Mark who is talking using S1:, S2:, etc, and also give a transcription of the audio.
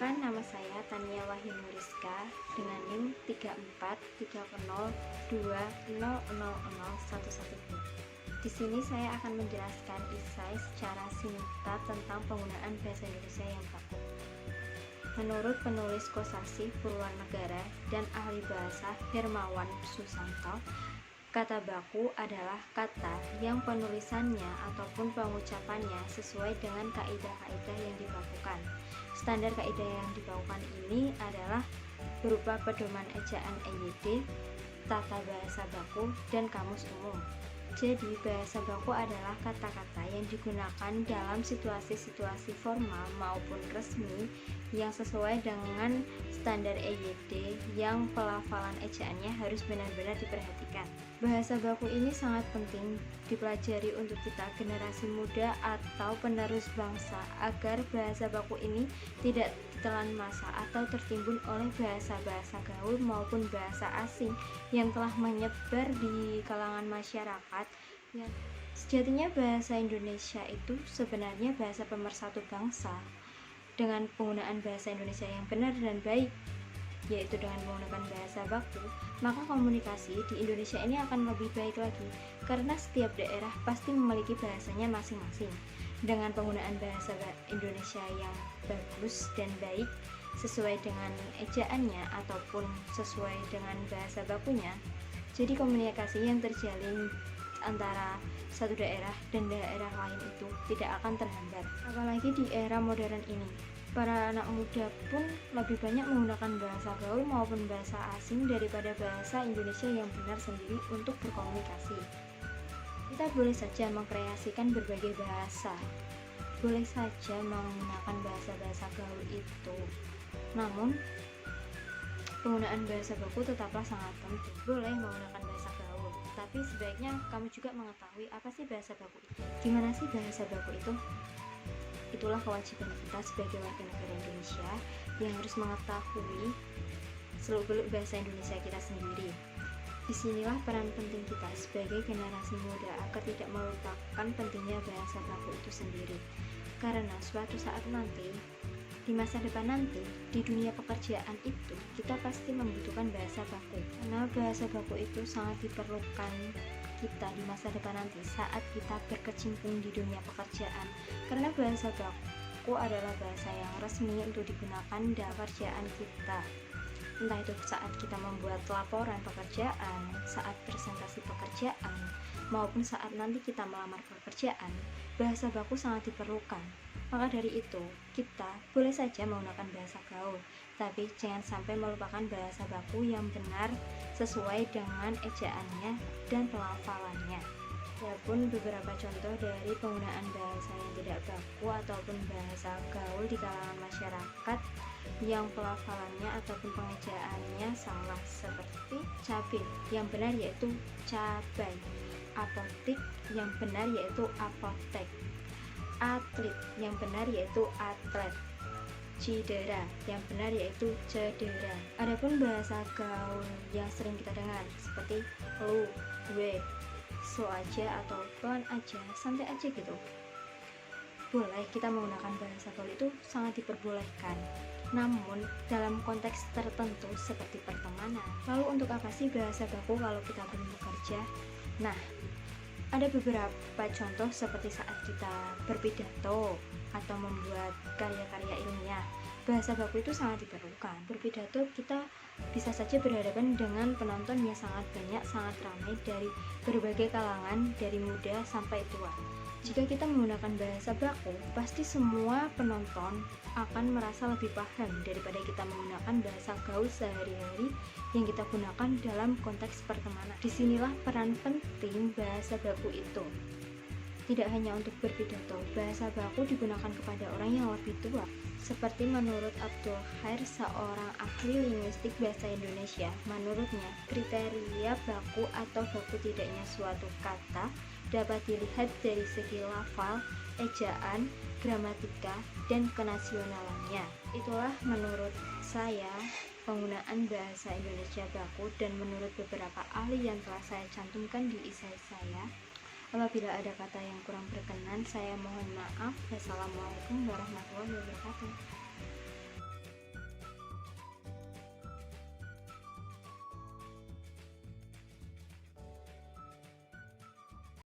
S1: Perkenalkan, nama saya Tania Wahinuriska dengan NIM 3430200011. Di sini saya akan menjelaskan esai secara singkat tentang penggunaan bahasa Indonesia yang baku. Menurut penulis Kosasih Purwanegara dan ahli bahasa Hermawan Susanto, kata baku adalah kata yang penulisannya ataupun pengucapannya sesuai dengan kaidah-kaidah yang dibakukan. Standar kaidah yang dibakukan ini adalah berupa pedoman ejaan EYD, tata bahasa baku, dan kamus umum. Jadi, bahasa baku adalah kata-kata yang digunakan dalam situasi-situasi formal maupun resmi yang sesuai dengan standar EYD yang pelafalan ejaannya harus benar-benar diperhatikan. Bahasa baku ini sangat penting dipelajari untuk kita generasi muda atau penerus bangsa agar bahasa baku ini tidak ditelan masa atau tertimbun oleh bahasa-bahasa gaul maupun bahasa asing yang telah menyebar di kalangan masyarakat. Sejatinya bahasa Indonesia itu sebenarnya bahasa pemersatu bangsa. Dengan penggunaan bahasa Indonesia yang benar dan baik, yaitu dengan menggunakan bahasa baku, maka komunikasi di Indonesia ini akan lebih baik lagi, karena setiap daerah pasti memiliki bahasanya masing-masing. Dengan penggunaan bahasa Indonesia yang bagus dan baik, sesuai dengan ejaannya ataupun sesuai dengan bahasa bakunya, jadi komunikasi yang terjalin antara satu daerah dan daerah lain itu tidak akan terhambat. Apalagi di era modern ini, para anak muda pun lebih banyak menggunakan bahasa gaul maupun bahasa asing daripada bahasa Indonesia yang benar sendiri untuk berkomunikasi. Kita boleh saja mengkreasikan berbagai bahasa, boleh saja menggunakan bahasa-bahasa gaul itu, namun penggunaan bahasa baku tetaplah sangat penting. Boleh menggunakan bahasa gaul, tapi sebaiknya kamu juga mengetahui apa sih bahasa baku itu. Gimana sih bahasa baku itu? Itulah kewajiban kita sebagai warga negara Indonesia yang harus mengetahui seluk-beluk bahasa Indonesia kita sendiri. Disinilah peran penting kita sebagai generasi muda agar tidak melupakan pentingnya bahasa baku itu sendiri. Karena suatu saat nanti, di masa depan nanti, di dunia pekerjaan itu, kita pasti membutuhkan bahasa baku. Karena bahasa baku itu sangat diperlukan kita di masa depan nanti saat kita berkecimpung di dunia pekerjaan. Karena bahasa baku adalah bahasa yang resmi untuk digunakan dalam pekerjaan kita. Entah itu saat kita membuat laporan pekerjaan, saat presentasi pekerjaan, maupun saat nanti kita melamar pekerjaan, bahasa baku sangat diperlukan. Maka dari itu, kita boleh saja menggunakan bahasa gaul, tapi jangan sampai melupakan bahasa baku yang benar sesuai dengan ejaannya dan pelafalannya. Adapun beberapa contoh dari penggunaan bahasa yang tidak baku ataupun bahasa gaul di kalangan masyarakat yang pelafalannya ataupun pengejaannya salah, seperti cabai yang benar yaitu cabai, apotik yang benar yaitu apotek, atlet yang benar yaitu atlet, cedera yang benar yaitu cedera. Adapun bahasa gaul yang sering kita dengar seperti lu, gue, so aja atau kawan aja, santai aja gitu. Boleh kita menggunakan bahasa gaul itu sangat diperbolehkan, namun dalam konteks tertentu seperti pertemanan. Lalu untuk apa sih bahasa baku kalau kita belum bekerja? Nah, ada beberapa contoh seperti saat kita berpidato atau membuat karya-karya ilmiah. Bahasa baku itu sangat diperlukan. Berpidato kita bisa saja berhadapan dengan penonton yang sangat banyak, sangat ramai dari berbagai kalangan, dari muda sampai tua. Jika kita menggunakan bahasa baku, pasti semua penonton akan merasa lebih paham daripada kita menggunakan bahasa gaul sehari-hari yang kita gunakan dalam konteks pertemanan. Disinilah peran penting bahasa baku itu. Tidak hanya untuk berpidato, bahasa baku digunakan kepada orang yang lebih tua. Seperti menurut Abdul Khair, seorang ahli linguistik bahasa Indonesia, menurutnya kriteria baku atau baku tidaknya suatu kata dapat dilihat dari segi lafal, ejaan, gramatika, dan kenasionalannya. Itulah menurut saya penggunaan bahasa Indonesia baku, dan menurut beberapa ahli yang telah saya cantumkan di esai saya. Apabila ada kata yang kurang berkenan, saya mohon maaf. Wassalamualaikum warahmatullahi wabarakatuh.